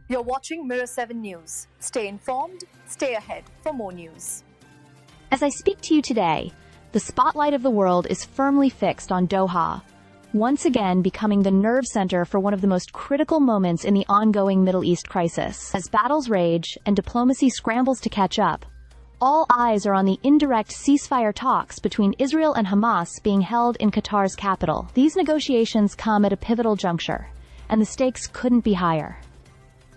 You're watching Mirror 7 News. Stay informed, stay ahead for more news. As I speak to you today, the spotlight of the world is firmly fixed on Doha, once again becoming the nerve center for one of the most critical moments in the ongoing Middle East crisis. As battles rage and diplomacy scrambles to catch up, all eyes are on the indirect ceasefire talks between Israel and Hamas being held in Qatar's capital. These negotiations come at a pivotal juncture, and the stakes couldn't be higher.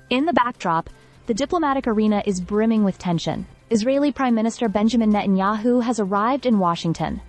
In the backdrop, the diplomatic arena is brimming with tension. Israeli Prime Minister Benjamin Netanyahu has arrived in Washington,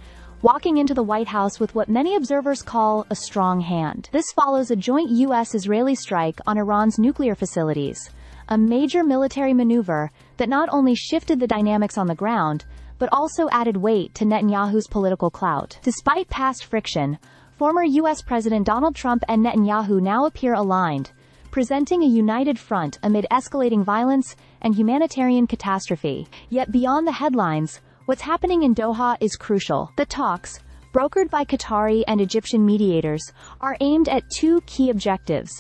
walking into the White House with what many observers call a strong hand. This follows a joint U.S.-Israeli strike on Iran's nuclear facilities, a major military maneuver that not only shifted the dynamics on the ground, but also added weight to Netanyahu's political clout. Despite past friction, former U.S. President Donald Trump and Netanyahu now appear aligned, presenting a united front amid escalating violence and humanitarian catastrophe. Yet beyond the headlines, what's happening in Doha is crucial. The talks, brokered by Qatari and Egyptian mediators, are aimed at two key objectives: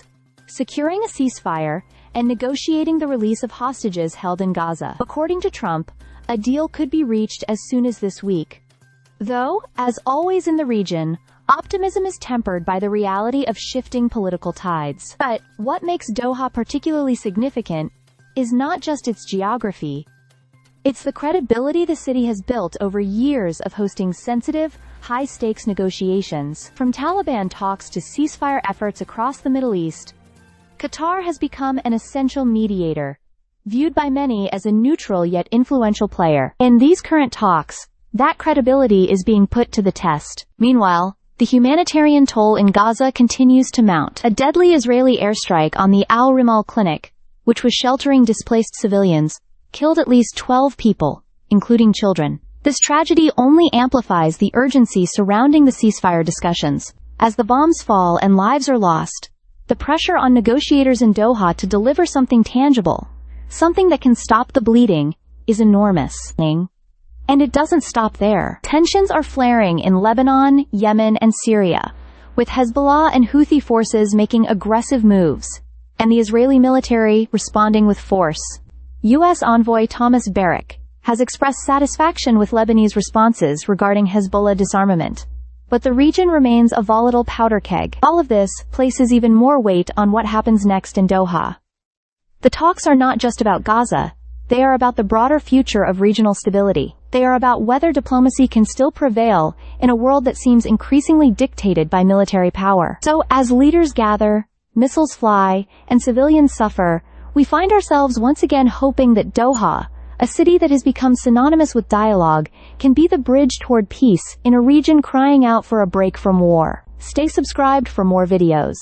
securing a ceasefire and negotiating the release of hostages held in Gaza. According to Trump, a deal could be reached as soon as this week. Though, as always in the region, optimism is tempered by the reality of shifting political tides. But what makes Doha particularly significant is not just its geography. It's the credibility the city has built over years of hosting sensitive, high-stakes negotiations. From Taliban talks to ceasefire efforts across the Middle East, Qatar has become an essential mediator, viewed by many as a neutral yet influential player. In these current talks, that credibility is being put to the test. Meanwhile, the humanitarian toll in Gaza continues to mount. A deadly Israeli airstrike on the Al-Rimal clinic, which was sheltering displaced civilians, killed at least 12 people, including children. This tragedy only amplifies the urgency surrounding the ceasefire discussions. As the bombs fall and lives are lost, the pressure on negotiators in Doha to deliver something tangible, something that can stop the bleeding, is enormous. And it doesn't stop there. Tensions are flaring in Lebanon, Yemen, and Syria, with Hezbollah and Houthi forces making aggressive moves, and the Israeli military responding with force. U.S. envoy Thomas Barrack has expressed satisfaction with Lebanese responses regarding Hezbollah disarmament, but the region remains a volatile powder keg. All of this places even more weight on what happens next in Doha. The talks are not just about Gaza. They are about the broader future of regional stability. They are about whether diplomacy can still prevail in a world that seems increasingly dictated by military power. So, as leaders gather, missiles fly, and civilians suffer, we find ourselves once again hoping that Doha, a city that has become synonymous with dialogue, can be the bridge toward peace in a region crying out for a break from war. Stay subscribed for more videos.